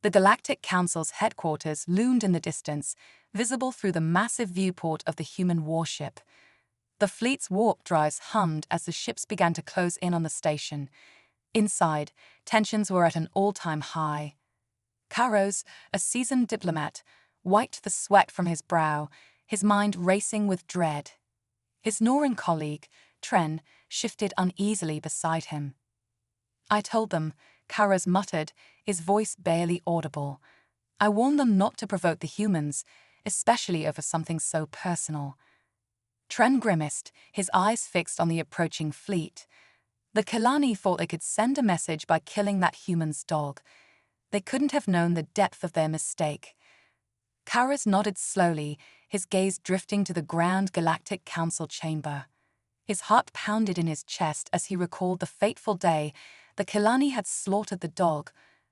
The Galactic Council's headquarters loomed in the distance, visible through the massive viewport of the human warship. The fleet's warp drives hummed as the ships began to close in on the station. Inside, tensions were at an all-time high. Karos, a seasoned diplomat, wiped the sweat from his brow, his mind racing with dread. His Norran colleague, Tren, shifted uneasily beside him. "I told them," Karos muttered, his voice barely audible. "I warned them not to provoke the humans, especially over something so personal." Tren grimaced, his eyes fixed on the approaching fleet. The Kalani thought they could send a message by killing that human's dog. They couldn't have known the depth of their mistake. Karos nodded slowly, his gaze drifting to the Grand Galactic Council chamber. His heart pounded in his chest as he recalled the fateful day the Kalani had slaughtered the dog,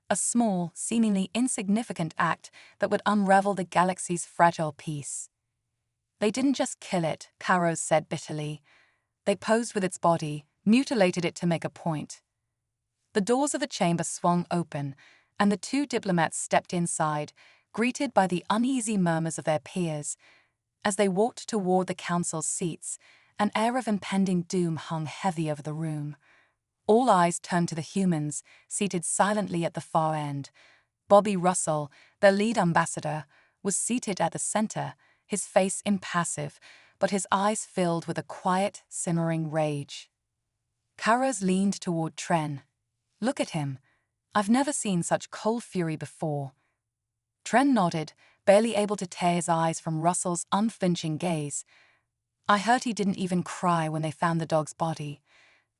a small, seemingly insignificant act that would unravel the galaxy's fragile peace. "They didn't just kill it," Karos said bitterly. "They posed with its body, mutilated it to make a point." The doors of the chamber swung open, and the two diplomats stepped inside, greeted by the uneasy murmurs of their peers. As they walked toward the council's seats, an air of impending doom hung heavy over the room. All eyes turned to the humans, seated silently at the far end. Bobby Russell, their lead ambassador, was seated at the center, his face impassive, but his eyes filled with a quiet, simmering rage. Karos leaned toward Tren. "Look at him. I've never seen such cold fury before." Tren nodded, barely able to tear his eyes from Russell's unflinching gaze. "I heard he didn't even cry when they found the dog's body.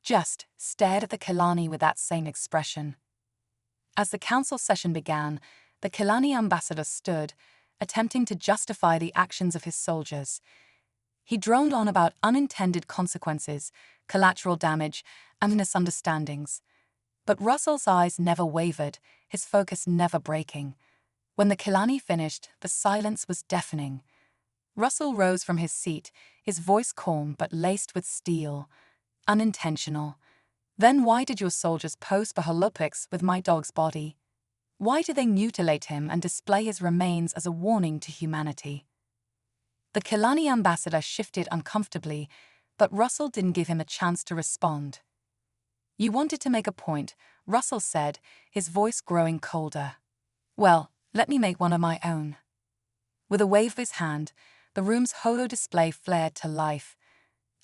Just stared at the Kalani with that same expression." As the council session began, the Kalani ambassador stood, attempting to justify the actions of his soldiers. He droned on about unintended consequences, collateral damage, and misunderstandings. But Russell's eyes never wavered, his focus never breaking. When the Kalani finished, the silence was deafening. Russell rose from his seat, his voice calm but laced with steel. "Unintentional. Then why did your soldiers pose for holopics with my dog's body? Why did they mutilate him and display his remains as a warning to humanity?" The Kalani ambassador shifted uncomfortably, but Russell didn't give him a chance to respond. "You wanted to make a point," Russell said, his voice growing colder. "Well, let me make one of my own." With a wave of his hand, the room's holo display flared to life.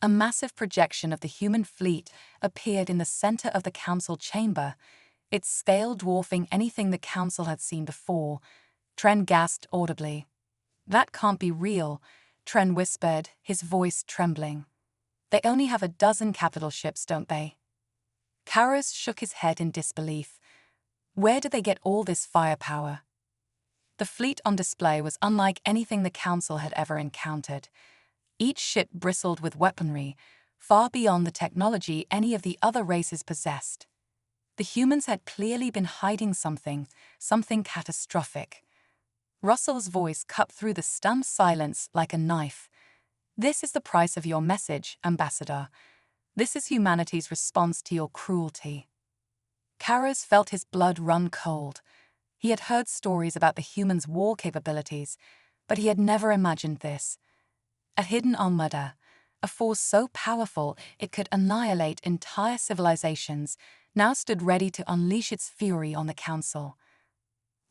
A massive projection of the human fleet appeared in the center of the council chamber, its scale dwarfing anything the council had seen before. Tren gasped audibly. "That can't be real," Tren whispered, his voice trembling. "They only have a dozen capital ships, don't they?" Karos shook his head in disbelief. Where did they get all this firepower? The fleet on display was unlike anything the council had ever encountered. Each ship bristled with weaponry, far beyond the technology any of the other races possessed. The humans had clearly been hiding something catastrophic. Russell's voice cut through the stunned silence like a knife. "This is the price of your message, Ambassador. This is humanity's response to your cruelty." Karos felt his blood run cold. He had heard stories about the humans' war capabilities, but he had never imagined this. A hidden armada, a force so powerful it could annihilate entire civilizations, now stood ready to unleash its fury on the council.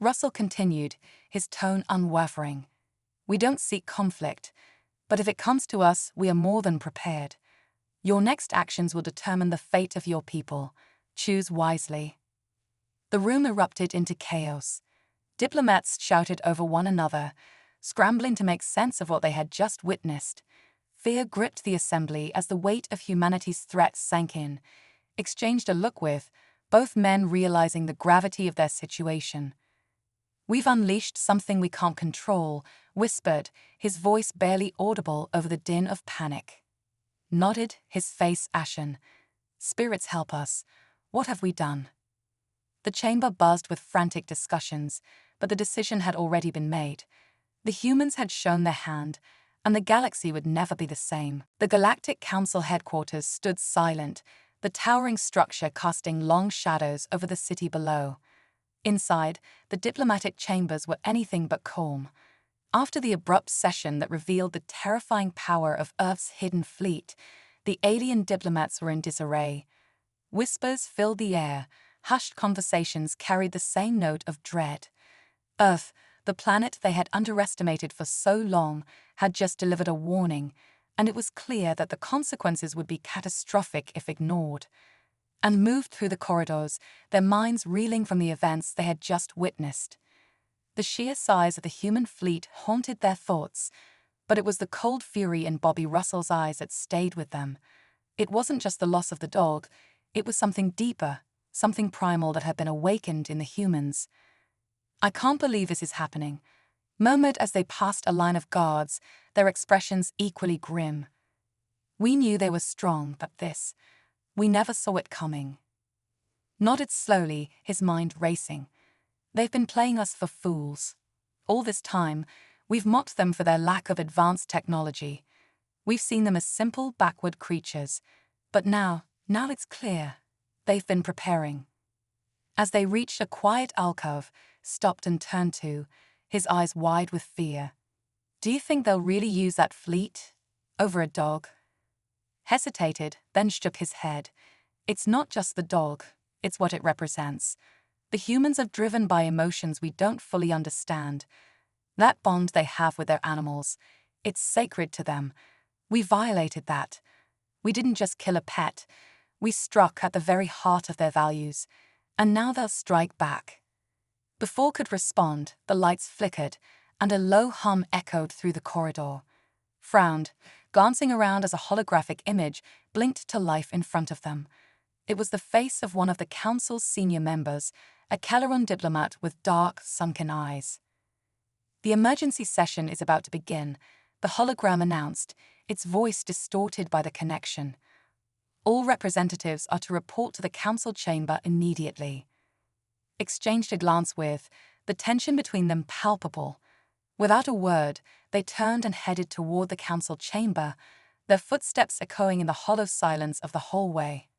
Russell continued, his tone unwavering. "We don't seek conflict, but if it comes to us, we are more than prepared. Your next actions will determine the fate of your people. Choose wisely." The room erupted into chaos. Diplomats shouted over one another, scrambling to make sense of what they had just witnessed. Fear gripped the assembly as the weight of humanity's threats sank in, exchanged a look with, both men realizing the gravity of their situation. "We've unleashed something we can't control," whispered, his voice barely audible over the din of panic. Nodded, his face ashen. "Spirits help us. What have we done?" The chamber buzzed with frantic discussions, but the decision had already been made. The humans had shown their hand, and the galaxy would never be the same. The Galactic Council headquarters stood silent, the towering structure casting long shadows over the city below. Inside, the diplomatic chambers were anything but calm. After the abrupt session that revealed the terrifying power of Earth's hidden fleet, the alien diplomats were in disarray. Whispers filled the air, hushed conversations carried the same note of dread. Earth, the planet they had underestimated for so long, had just delivered a warning, and it was clear that the consequences would be catastrophic if ignored. And moved through the corridors, their minds reeling from the events they had just witnessed. The sheer size of the human fleet haunted their thoughts, but it was the cold fury in Bobby Russell's eyes that stayed with them. It wasn't just the loss of the dog, it was something deeper, something primal that had been awakened in the humans. "I can't believe this is happening," murmured as they passed a line of guards, their expressions equally grim. "We knew they were strong, but this, we never saw it coming." Nodded slowly, his mind racing. "They've been playing us for fools. All this time, we've mocked them for their lack of advanced technology. We've seen them as simple, backward creatures. But now it's clear. They've been preparing." As they reached a quiet alcove, stopped and turned to, his eyes wide with fear. "Do you think they'll really use that fleet? Over a dog?" Hesitated, then shook his head. "It's not just the dog, it's what it represents. The humans are driven by emotions we don't fully understand. That bond they have with their animals, it's sacred to them. We violated that. We didn't just kill a pet, we struck at the very heart of their values. And now they'll strike back." Before could respond, the lights flickered, and a low hum echoed through the corridor. Frowned, glancing around as a holographic image blinked to life in front of them. It was the face of one of the council's senior members, a Kelleron diplomat with dark, sunken eyes. "The emergency session is about to begin," the hologram announced, its voice distorted by the connection. "All representatives are to report to the council chamber immediately." Exchanged a glance with, the tension between them palpable. Without a word, they turned and headed toward the council chamber, their footsteps echoing in the hollow silence of the hallway.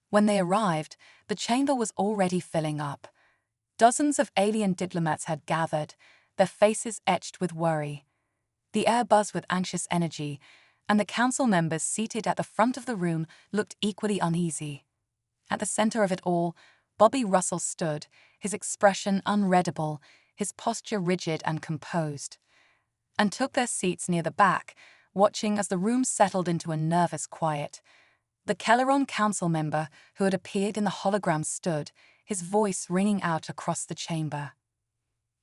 When they arrived, the chamber was already filling up. Dozens of alien diplomats had gathered, their faces etched with worry. The air buzzed with anxious energy, and the council members seated at the front of the room looked equally uneasy. At the center of it all, Bobby Russell stood, his expression unreadable, his posture rigid and composed, and took their seats near the back, watching as the room settled into a nervous quiet. The Kelleron council member who had appeared in the hologram stood, his voice ringing out across the chamber.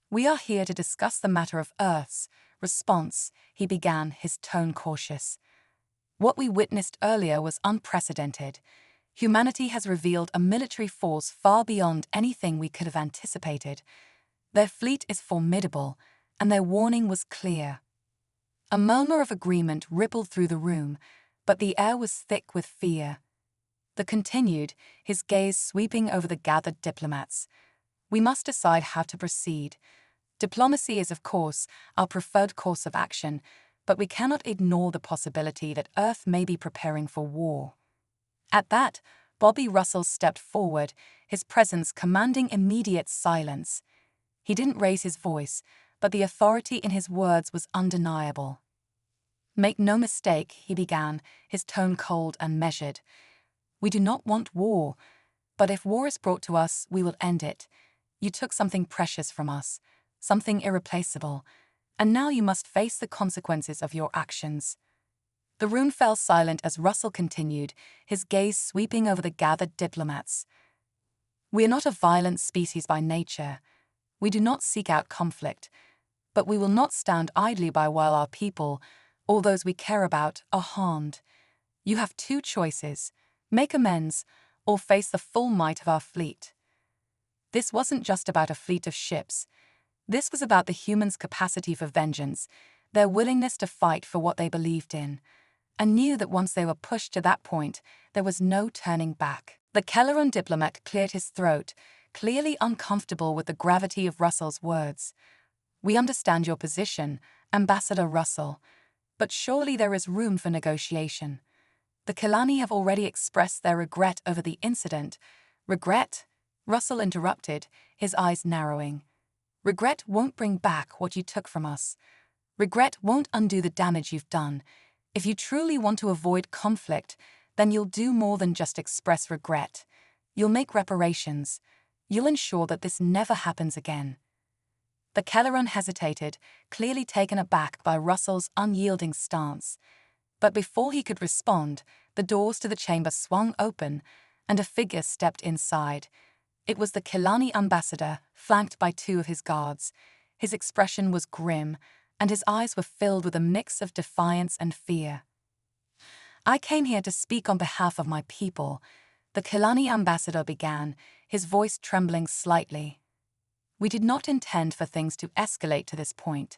"We are here to discuss the matter of Earth's response," he began, his tone cautious. "What we witnessed earlier was unprecedented. Humanity has revealed a military force far beyond anything we could have anticipated. Their fleet is formidable, and their warning was clear." A murmur of agreement rippled through the room, but the air was thick with fear. The continued, his gaze sweeping over the gathered diplomats. "We must decide how to proceed. Diplomacy is, of course, our preferred course of action, but we cannot ignore the possibility that Earth may be preparing for war." At that, Bobby Russell stepped forward, his presence commanding immediate silence. He didn't raise his voice, but the authority in his words was undeniable. "Make no mistake," he began, his tone cold and measured. "We do not want war, but if war is brought to us, we will end it. You took something precious from us, something irreplaceable, and now you must face the consequences of your actions." The room fell silent as Russell continued, his gaze sweeping over the gathered diplomats. "We are not a violent species by nature. We do not seek out conflict, but we will not stand idly by while our people, or those we care about, are harmed. You have two choices: make amends, or face the full might of our fleet." This wasn't just about a fleet of ships. This was about the humans' capacity for vengeance, their willingness to fight for what they believed in, and knew that once they were pushed to that point, there was no turning back. The Kelleron diplomat cleared his throat, clearly uncomfortable with the gravity of Russell's words. "We understand your position, Ambassador Russell, but surely there is room for negotiation. The Kelani have already expressed their regret over the incident. Regret? Russell interrupted, his eyes narrowing. Regret won't bring back what you took from us. Regret won't undo the damage you've done. If you truly want to avoid conflict, then you'll do more than just express regret. You'll make reparations. You'll ensure that this never happens again. The Kelleron hesitated, clearly taken aback by Russell's unyielding stance. But before he could respond, the doors to the chamber swung open, and a figure stepped inside. It was the Kelani ambassador, flanked by two of his guards. His expression was grim, and his eyes were filled with a mix of defiance and fear. I came here to speak on behalf of my people, the Kelani ambassador began, his voice trembling slightly. We did not intend for things to escalate to this point.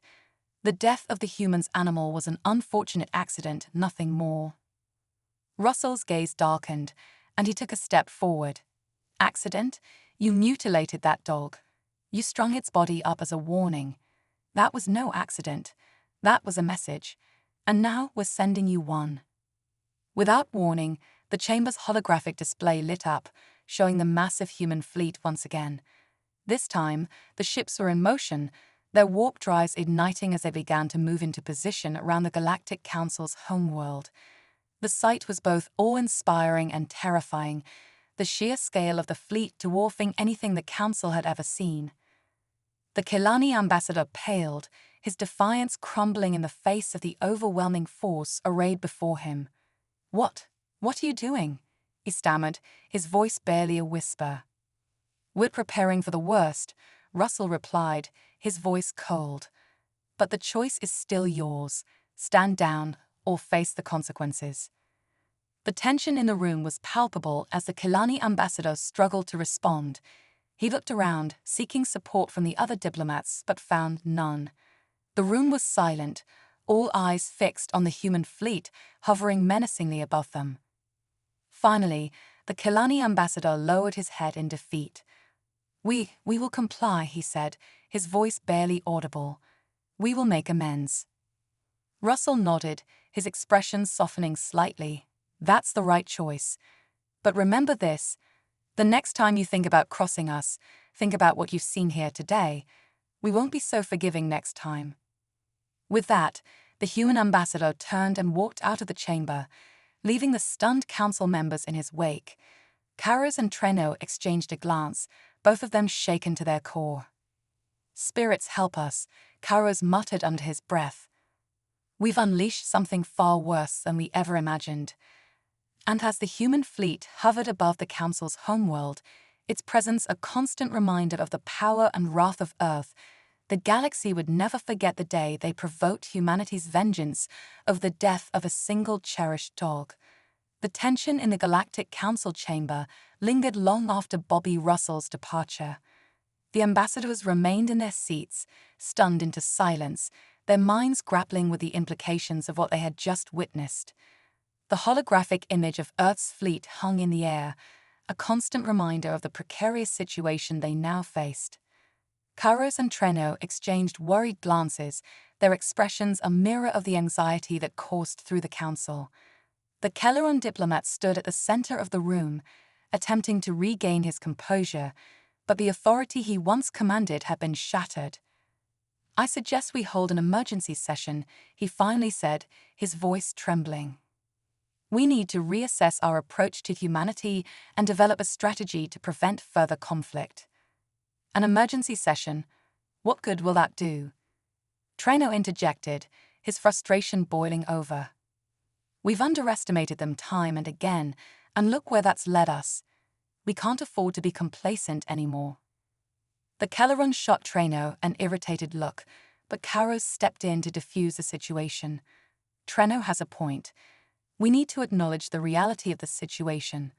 The death of the human's animal was an unfortunate accident, nothing more. Russell's gaze darkened, and he took a step forward. Accident? You mutilated that dog. You strung its body up as a warning. That was no accident. That was a message. And now we're sending you one. Without warning, the chamber's holographic display lit up, showing the massive human fleet once again. This time, the ships were in motion, their warp drives igniting as they began to move into position around the Galactic Council's homeworld. The sight was both awe-inspiring and terrifying, the sheer scale of the fleet dwarfing anything the Council had ever seen. The Kelani ambassador paled, his defiance crumbling in the face of the overwhelming force arrayed before him. What are you doing?" he stammered, his voice barely a whisper. "We're preparing for the worst," Russell replied, his voice cold. "But the choice is still yours. Stand down or face the consequences." The tension in the room was palpable as the Kelani ambassador struggled to respond. He looked around, seeking support from the other diplomats, but found none. The room was silent, all eyes fixed on the human fleet hovering menacingly above them. Finally, the Kelani ambassador lowered his head in defeat. We will comply," he said, his voice barely audible. "We will make amends." Russell nodded, his expression softening slightly. "That's the right choice. But remember this, the next time you think about crossing us, think about what you've seen here today. We won't be so forgiving next time." With that, the human ambassador turned and walked out of the chamber, leaving the stunned council members in his wake. Karras and Treno exchanged a glance, both of them shaken to their core. "Spirits help us," Karras muttered under his breath. "We've unleashed something far worse than we ever imagined." And as the human fleet hovered above the Council's homeworld, its presence a constant reminder of the power and wrath of Earth, the galaxy would never forget the day they provoked humanity's vengeance over the death of a single cherished dog. The tension in the Galactic Council chamber lingered long after Bobby Russell's departure. The ambassadors remained in their seats, stunned into silence, their minds grappling with the implications of what they had just witnessed. The holographic image of Earth's fleet hung in the air, a constant reminder of the precarious situation they now faced. Karras and Treno exchanged worried glances, their expressions a mirror of the anxiety that coursed through the council. The Kelleron diplomat stood at the center of the room, attempting to regain his composure, but the authority he once commanded had been shattered. "I suggest we hold an emergency session," he finally said, his voice trembling. "We need to reassess our approach to humanity and develop a strategy to prevent further conflict." "An emergency session? What good will that do?" Treno interjected, his frustration boiling over. "We've underestimated them time and again, and look where that's led us. We can't afford to be complacent anymore." The Kelleron shot Treno an irritated look, but Karras stepped in to defuse the situation. "Treno has a point. We need to acknowledge the reality of the situation.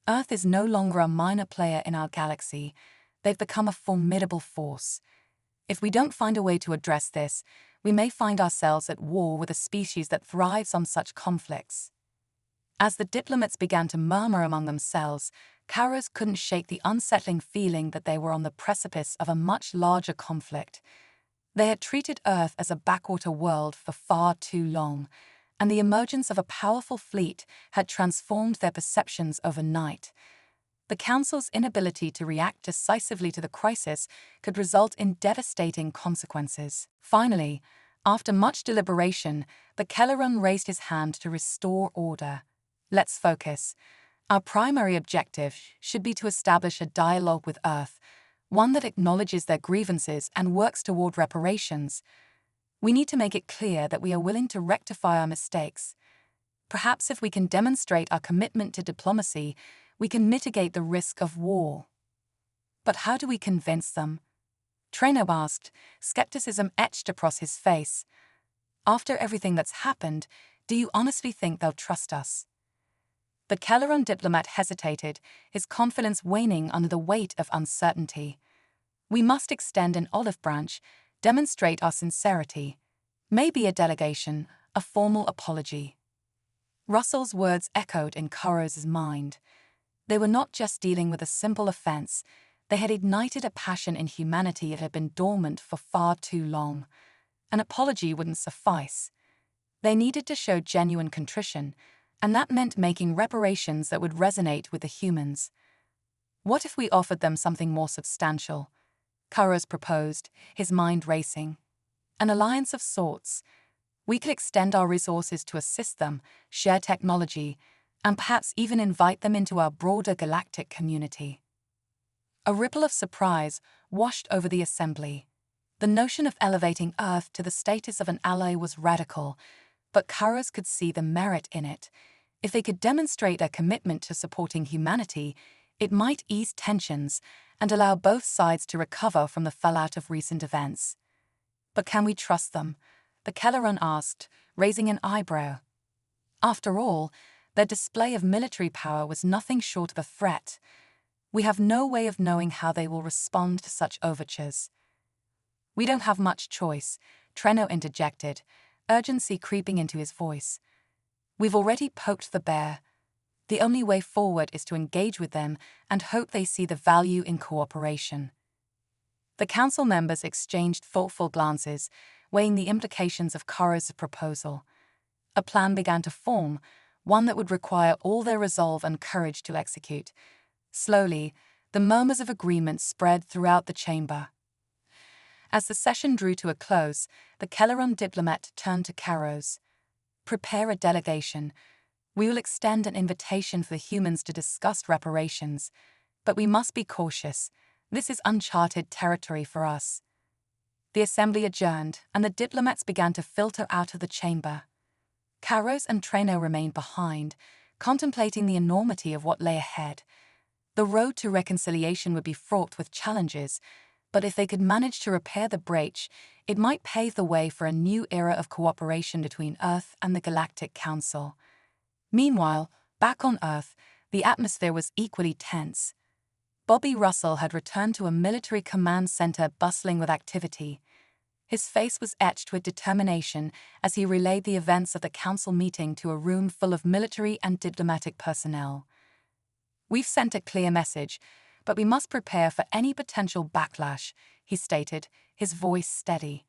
Earth is no longer a minor player in our galaxy. They've become a formidable force. If we don't find a way to address this, we may find ourselves at war with a species that thrives on such conflicts." As the diplomats began to murmur among themselves, Karras couldn't shake the unsettling feeling that they were on the precipice of a much larger conflict. They had treated Earth as a backwater world for far too long, and the emergence of a powerful fleet had transformed their perceptions overnight. The Council's inability to react decisively to the crisis could result in devastating consequences. Finally, after much deliberation, the Kelleron raised his hand to restore order. Let's focus. Our primary objective should be to establish a dialogue with Earth, one that acknowledges their grievances and works toward reparations. We need to make it clear that we are willing to rectify our mistakes. Perhaps if we can demonstrate our commitment to diplomacy, we can mitigate the risk of war. But how do we convince them? Traino asked, skepticism etched across his face. After everything that's happened, do you honestly think they'll trust us? The Kelleron diplomat hesitated, his confidence waning under the weight of uncertainty. We must extend an olive branch, demonstrate our sincerity. Maybe a delegation, a formal apology. Russell's words echoed in Kuroz's mind. They were not just dealing with a simple offense, they had ignited a passion in humanity that had been dormant for far too long. An apology wouldn't suffice. They needed to show genuine contrition, and that meant making reparations that would resonate with the humans. What if we offered them something more substantial? Kuroz proposed, his mind racing. An alliance of sorts. We could extend our resources to assist them, share technology, and perhaps even invite them into our broader galactic community. A ripple of surprise washed over the assembly. The notion of elevating Earth to the status of an ally was radical, but Kuroz could see the merit in it. If they could demonstrate a commitment to supporting humanity, it might ease tensions and allow both sides to recover from the fallout of recent events. But can we trust them? The Kelleron asked, raising an eyebrow. After all, their display of military power was nothing short of a threat. We have no way of knowing how they will respond to such overtures. We don't have much choice, Traino interjected, urgency creeping into his voice. We've already poked the bear. The only way forward is to engage with them and hope they see the value in cooperation. The council members exchanged thoughtful glances, weighing the implications of Kuroz's proposal. A plan began to form, one that would require all their resolve and courage to execute. Slowly, the murmurs of agreement spread throughout the chamber. As the session drew to a close, the Kelleron diplomat turned to Kuroz. Prepare a delegation. We will extend an invitation for the humans to discuss reparations, but we must be cautious. This is uncharted territory for us. The assembly adjourned, and the diplomats began to filter out of the chamber. Kuroz and Traino remained behind, contemplating the enormity of what lay ahead. The road to reconciliation would be fraught with challenges, but if they could manage to repair the breach, it might pave the way for a new era of cooperation between Earth and the Galactic Council. Meanwhile, back on Earth, the atmosphere was equally tense. Bobby Russell had returned to a military command center bustling with activity. His face was etched with determination as he relayed the events of the council meeting to a room full of military and diplomatic personnel. We've sent a clear message, but we must prepare for any potential backlash, he stated, his voice steady.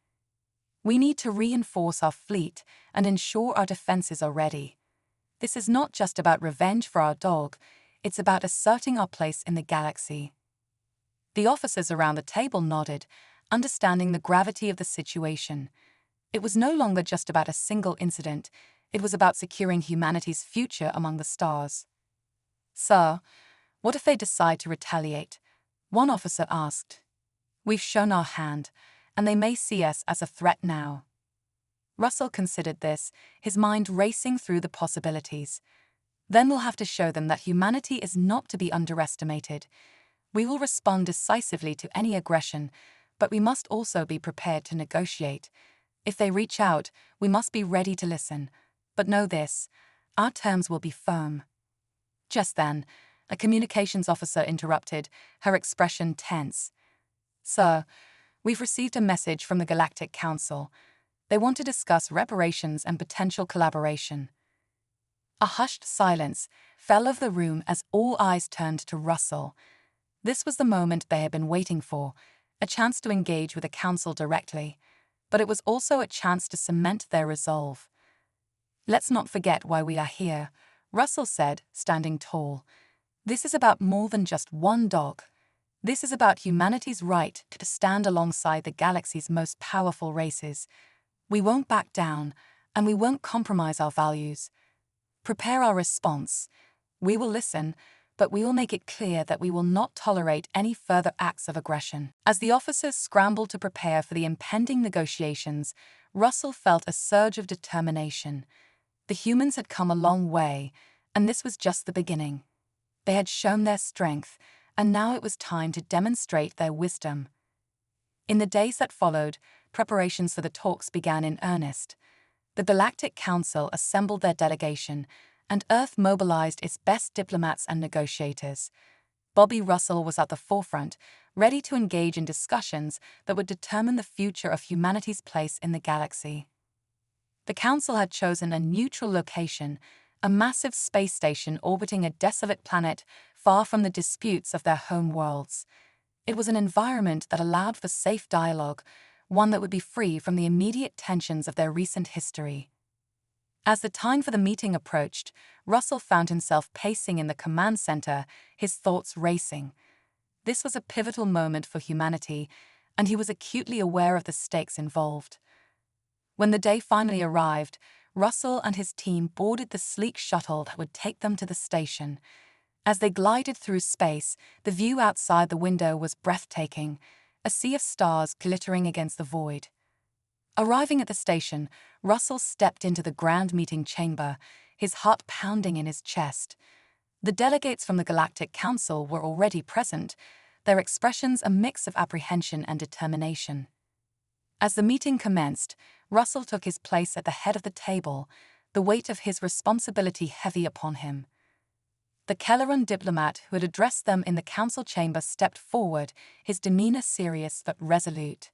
We need to reinforce our fleet and ensure our defenses are ready. This is not just about revenge for our dog, it's about asserting our place in the galaxy. The officers around the table nodded, understanding the gravity of the situation. It was no longer just about a single incident, it was about securing humanity's future among the stars. Sir, what if they decide to retaliate? One officer asked. We've shown our hand, and they may see us as a threat now. Russell considered this, his mind racing through the possibilities. Then we'll have to show them that humanity is not to be underestimated. We will respond decisively to any aggression, but we must also be prepared to negotiate. If they reach out, we must be ready to listen. But know this, our terms will be firm. Just then, a communications officer interrupted, her expression tense. Sir, we've received a message from the Galactic Council. They want to discuss reparations and potential collaboration. A hushed silence fell over the room as all eyes turned to Russell. This was the moment they had been waiting for, a chance to engage with the Council directly, but it was also a chance to cement their resolve. Let's not forget why we are here, Russell said, standing tall. This is about more than just one dog. This is about humanity's right to stand alongside the galaxy's most powerful races. We won't back down, and we won't compromise our values. Prepare our response. We will listen, but we will make it clear that we will not tolerate any further acts of aggression. As the officers scrambled to prepare for the impending negotiations, Russell felt a surge of determination. The humans had come a long way, and this was just the beginning. They had shown their strength, and now it was time to demonstrate their wisdom. In the days that followed, preparations for the talks began in earnest. The Galactic Council assembled their delegation, and Earth mobilized its best diplomats and negotiators. Bobby Russell was at the forefront, ready to engage in discussions that would determine the future of humanity's place in the galaxy. The Council had chosen a neutral location, a massive space station orbiting a desolate planet far from the disputes of their home worlds. It was an environment that allowed for safe dialogue, one that would be free from the immediate tensions of their recent history. As the time for the meeting approached, Russell found himself pacing in the command center, his thoughts racing. This was a pivotal moment for humanity, and he was acutely aware of the stakes involved. When the day finally arrived, Russell and his team boarded the sleek shuttle that would take them to the station. As they glided through space, the view outside the window was breathtaking, a sea of stars glittering against the void. Arriving at the station, Russell stepped into the grand meeting chamber, his heart pounding in his chest. The delegates from the Galactic Council were already present, their expressions a mix of apprehension and determination. As the meeting commenced, Russell took his place at the head of the table, the weight of his responsibility heavy upon him. The Kelleran diplomat who had addressed them in the council chamber stepped forward, his demeanor serious but resolute.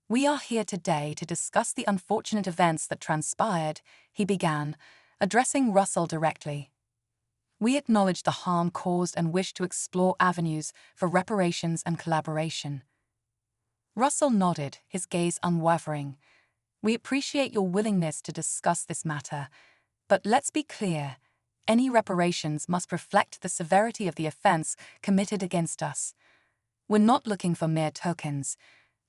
"We are here today to discuss the unfortunate events that transpired," he began, addressing Russell directly. "We acknowledge the harm caused and wish to explore avenues for reparations and collaboration." Russell nodded, his gaze unwavering. "We appreciate your willingness to discuss this matter, but let's be clear. Any reparations must reflect the severity of the offense committed against us. We're not looking for mere tokens.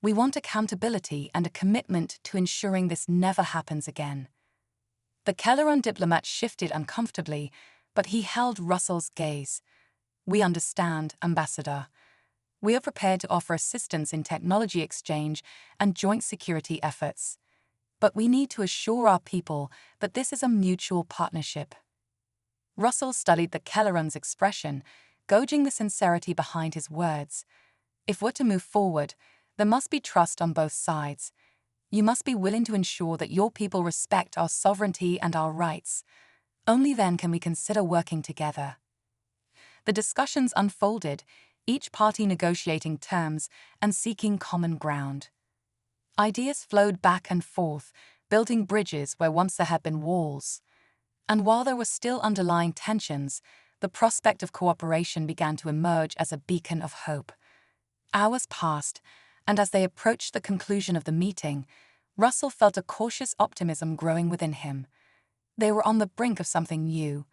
We want accountability and a commitment to ensuring this never happens again." The Kelleran diplomat shifted uncomfortably, but he held Russell's gaze. "We understand, Ambassador. We are prepared to offer assistance in technology exchange and joint security efforts. But we need to assure our people that this is a mutual partnership." Russell studied the Kelleran's expression, gauging the sincerity behind his words. "If we're to move forward, there must be trust on both sides. You must be willing to ensure that your people respect our sovereignty and our rights. Only then can we consider working together." The discussions unfolded, each party negotiating terms and seeking common ground. Ideas flowed back and forth, building bridges where once there had been walls. And while there were still underlying tensions, the prospect of cooperation began to emerge as a beacon of hope. Hours passed, and as they approached the conclusion of the meeting, Russell felt a cautious optimism growing within him. They were on the brink of something new,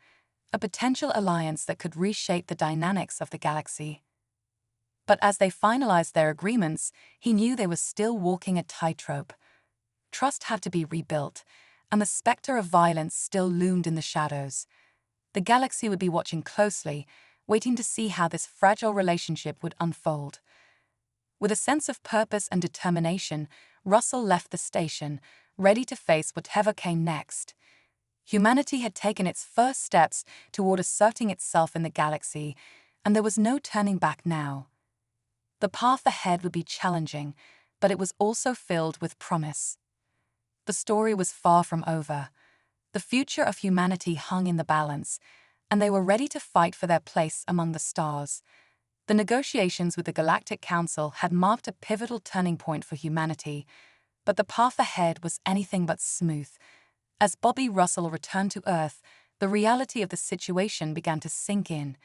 a potential alliance that could reshape the dynamics of the galaxy. But as they finalized their agreements, he knew they were still walking a tightrope. Trust had to be rebuilt, and the specter of violence still loomed in the shadows. The galaxy would be watching closely, waiting to see how this fragile relationship would unfold. With a sense of purpose and determination, Russell left the station, ready to face whatever came next. Humanity had taken its first steps toward asserting itself in the galaxy, and there was no turning back now. The path ahead would be challenging, but it was also filled with promise. The story was far from over. The future of humanity hung in the balance, and they were ready to fight for their place among the stars. The negotiations with the Galactic Council had marked a pivotal turning point for humanity, but the path ahead was anything but smooth. As Bobby Russell returned to Earth, the reality of the situation began to sink in.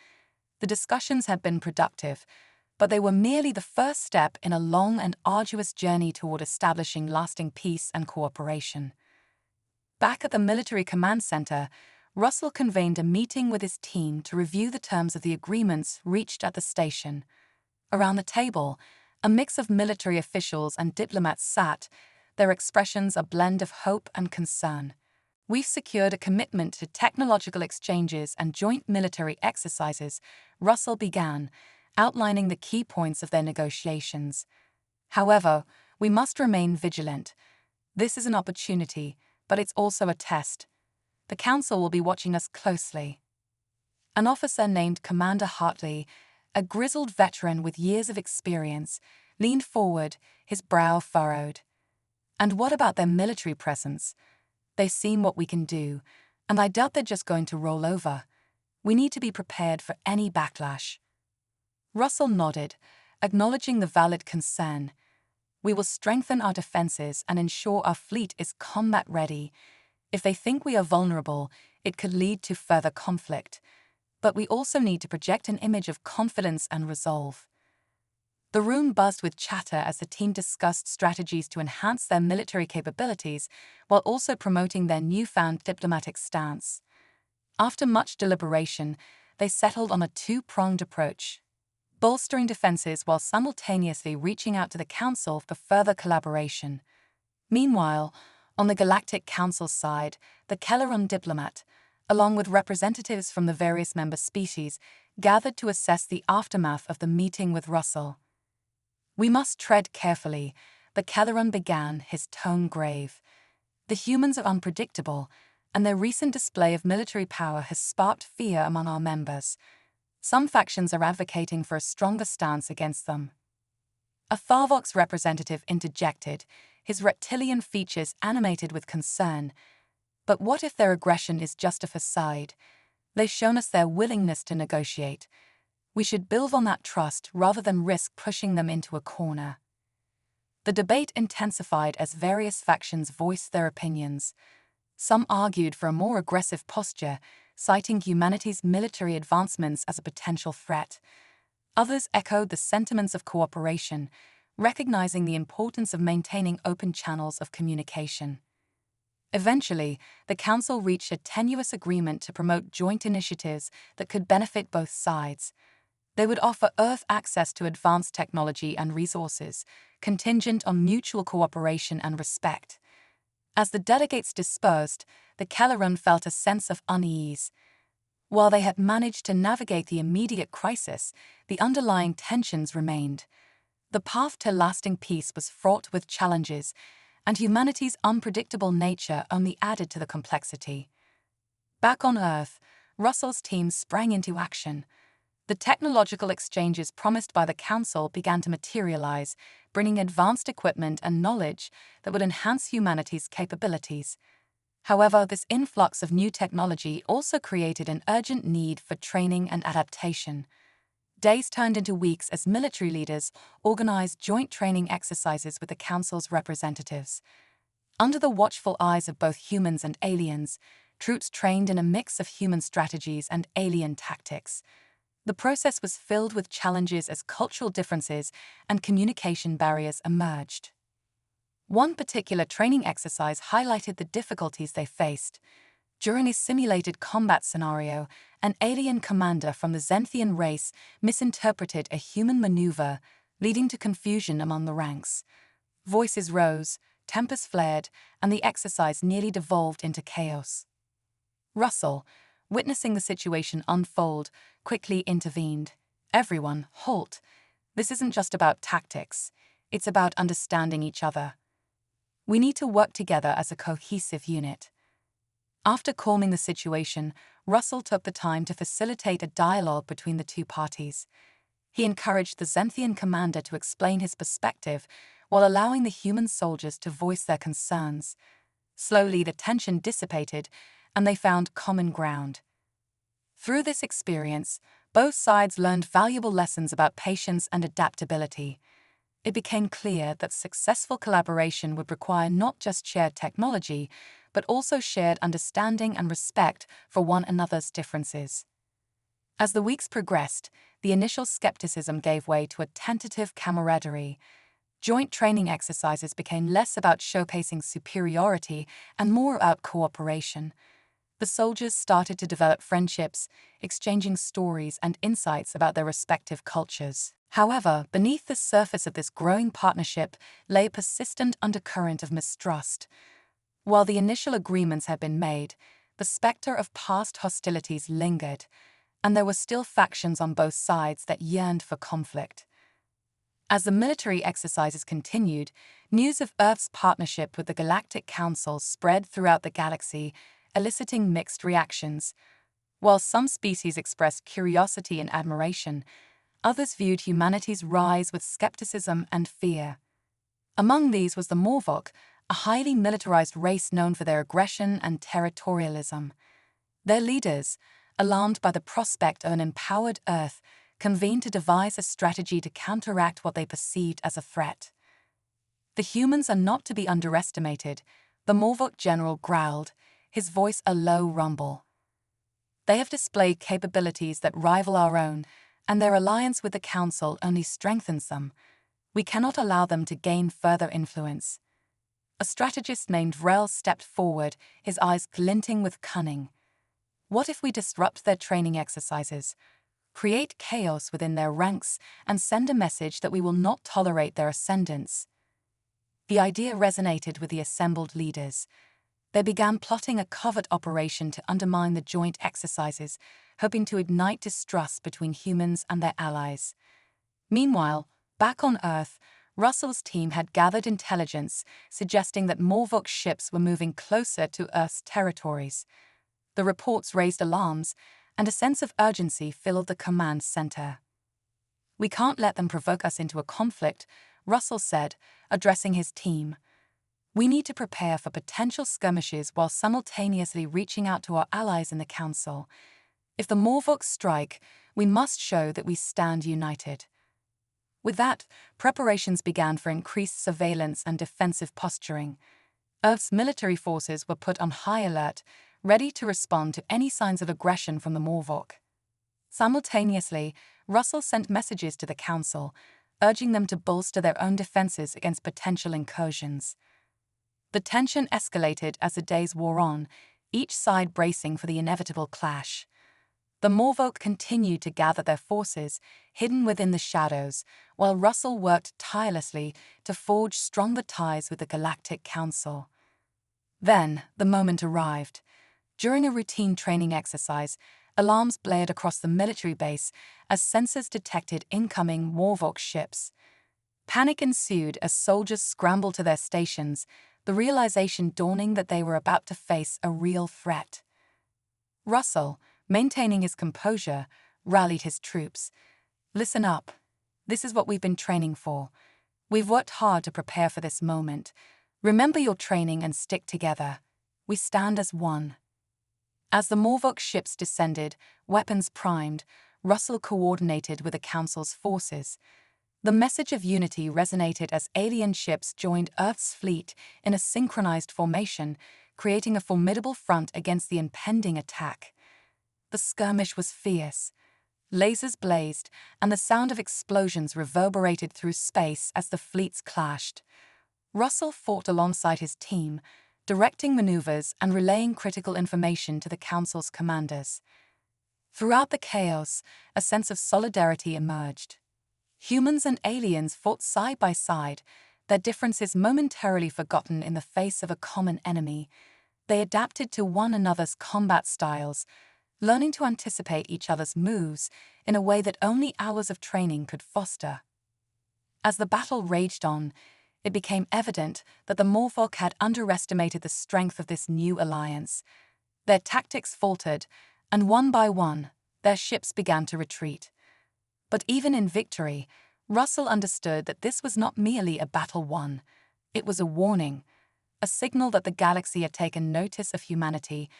The discussions had been productive, but they were merely the first step in a long and arduous journey toward establishing lasting peace and cooperation. Back at the military command center, Russell convened a meeting with his team to review the terms of the agreements reached at the station. Around the table, a mix of military officials and diplomats sat, their expressions a blend of hope and concern. "We've secured a commitment to technological exchanges and joint military exercises," Russell began, outlining the key points of their negotiations. "However, we must remain vigilant. This is an opportunity, but it's also a test. The Council will be watching us closely." An officer named Commander Hartley, a grizzled veteran with years of experience, leaned forward, his brow furrowed. "And what about their military presence? They've seen what we can do, and I doubt they're just going to roll over. We need to be prepared for any backlash." Russell nodded, acknowledging the valid concern. "We will strengthen our defenses and ensure our fleet is combat-ready. If they think we are vulnerable, it could lead to further conflict. But we also need to project an image of confidence and resolve." The room buzzed with chatter as the team discussed strategies to enhance their military capabilities while also promoting their newfound diplomatic stance. After much deliberation, they settled on a two-pronged approach: bolstering defenses while simultaneously reaching out to the Council for further collaboration. Meanwhile, on the Galactic Council's side, the Kelleron diplomat, along with representatives from the various member species, gathered to assess the aftermath of the meeting with Russell. "We must tread carefully," the Kelleron began, his tone grave. "The humans are unpredictable, and their recent display of military power has sparked fear among our members. Some factions are advocating for a stronger stance against them." A Tharvox representative interjected, his reptilian features animated with concern. "But what if their aggression is just a facade? They've shown us their willingness to negotiate. We should build on that trust rather than risk pushing them into a corner." The debate intensified as various factions voiced their opinions. Some argued for a more aggressive posture, citing humanity's military advancements as a potential threat. Others echoed the sentiments of cooperation, recognizing the importance of maintaining open channels of communication. Eventually, the Council reached a tenuous agreement to promote joint initiatives that could benefit both sides. They would offer Earth access to advanced technology and resources, contingent on mutual cooperation and respect. As the delegates dispersed, the Kelleron felt a sense of unease. While they had managed to navigate the immediate crisis, the underlying tensions remained. The path to lasting peace was fraught with challenges, and humanity's unpredictable nature only added to the complexity. Back on Earth, Russell's team sprang into action. The technological exchanges promised by the Council began to materialize, bringing advanced equipment and knowledge that would enhance humanity's capabilities. However, this influx of new technology also created an urgent need for training and adaptation. Days turned into weeks as military leaders organized joint training exercises with the Council's representatives. Under the watchful eyes of both humans and aliens, troops trained in a mix of human strategies and alien tactics. The process was filled with challenges as cultural differences and communication barriers emerged. One particular training exercise highlighted the difficulties they faced. During a simulated combat scenario, an alien commander from the Xenthian race misinterpreted a human maneuver, leading to confusion among the ranks. Voices rose, tempers flared, and the exercise nearly devolved into chaos. Russell, witnessing the situation unfold, quickly intervened. "Everyone, halt. This isn't just about tactics. It's about understanding each other. We need to work together as a cohesive unit." After calming the situation, Russell took the time to facilitate a dialogue between the two parties. He encouraged the Xenthian commander to explain his perspective while allowing the human soldiers to voice their concerns. Slowly, the tension dissipated, and they found common ground. Through this experience, both sides learned valuable lessons about patience and adaptability. It became clear that successful collaboration would require not just shared technology, but also shared understanding and respect for one another's differences. As the weeks progressed, the initial skepticism gave way to a tentative camaraderie. Joint training exercises became less about showcasing superiority and more about cooperation. The soldiers started to develop friendships, exchanging stories and insights about their respective cultures. However, beneath the surface of this growing partnership lay a persistent undercurrent of mistrust. While the initial agreements had been made, the specter of past hostilities lingered, and there were still factions on both sides that yearned for conflict. As the military exercises continued, news of Earth's partnership with the Galactic Council spread throughout the galaxy, eliciting mixed reactions. While some species expressed curiosity and admiration, others viewed humanity's rise with skepticism and fear. Among these was the Morvok, a highly militarized race known for their aggression and territorialism. Their leaders, alarmed by the prospect of an empowered Earth, convened to devise a strategy to counteract what they perceived as a threat. "The humans are not to be underestimated," the Morvok general growled, his voice a low rumble. "They have displayed capabilities that rival our own, and their alliance with the Council only strengthens them. We cannot allow them to gain further influence." A strategist named Vrel stepped forward, his eyes glinting with cunning. "What if we disrupt their training exercises, create chaos within their ranks, and send a message that we will not tolerate their ascendance?" The idea resonated with the assembled leaders. They began plotting a covert operation to undermine the joint exercises, hoping to ignite distrust between humans and their allies. Meanwhile, back on Earth, Russell's team had gathered intelligence suggesting that Morvok ships were moving closer to Earth's territories. The reports raised alarms, and a sense of urgency filled the command center. "We can't let them provoke us into a conflict," Russell said, addressing his team. "We need to prepare for potential skirmishes while simultaneously reaching out to our allies in the Council. If the Morvok strike, we must show that we stand united." With that, preparations began for increased surveillance and defensive posturing. Earth's military forces were put on high alert, ready to respond to any signs of aggression from the Morvok. Simultaneously, Russell sent messages to the Council, urging them to bolster their own defenses against potential incursions. The tension escalated as the days wore on, each side bracing for the inevitable clash. The Morvok continued to gather their forces, hidden within the shadows, while Russell worked tirelessly to forge stronger ties with the Galactic Council. Then, the moment arrived. During a routine training exercise, alarms blared across the military base as sensors detected incoming Morvok ships. Panic ensued as soldiers scrambled to their stations, the realization dawning that they were about to face a real threat. Russell, maintaining his composure, rallied his troops. "Listen up. This is what we've been training for. We've worked hard to prepare for this moment. Remember your training and stick together. We stand as one." As the Morvok ships descended, weapons primed, Russell coordinated with the Council's forces. The message of unity resonated as alien ships joined Earth's fleet in a synchronized formation, creating a formidable front against the impending attack. The skirmish was fierce. Lasers blazed, and the sound of explosions reverberated through space as the fleets clashed. Russell fought alongside his team, directing maneuvers and relaying critical information to the Council's commanders. Throughout the chaos, a sense of solidarity emerged. Humans and aliens fought side by side, their differences momentarily forgotten in the face of a common enemy. They adapted to one another's combat styles, learning to anticipate each other's moves in a way that only hours of training could foster. As the battle raged on, it became evident that the Morvok had underestimated the strength of this new alliance. Their tactics faltered, and one by one, their ships began to retreat. But even in victory, Russell understood that this was not merely a battle won. It was a warning, a signal that the galaxy had taken notice of humanity,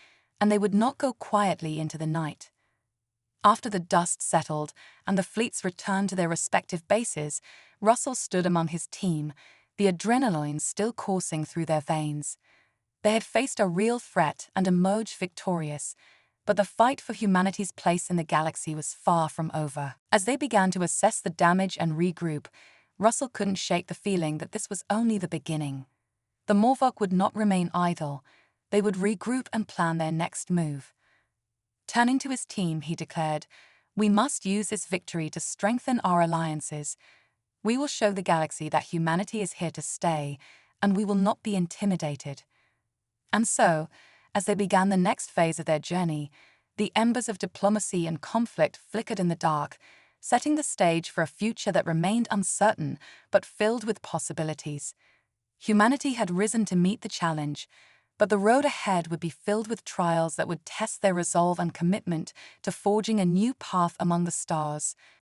and they would not go quietly into the night. After the dust settled and the fleets returned to their respective bases, Russell stood among his team, the adrenaline still coursing through their veins. They had faced a real threat and emerged victorious, but the fight for humanity's place in the galaxy was far from over. As they began to assess the damage and regroup, Russell couldn't shake the feeling that this was only the beginning. The Morvok would not remain idle. They would regroup and plan their next move. Turning to his team, he declared, "We must use this victory to strengthen our alliances. We will show the galaxy that humanity is here to stay, and we will not be intimidated." And so, as they began the next phase of their journey, the embers of diplomacy and conflict flickered in the dark, setting the stage for a future that remained uncertain but filled with possibilities. Humanity had risen to meet the challenge, but the road ahead would be filled with trials that would test their resolve and commitment to forging a new path among the stars.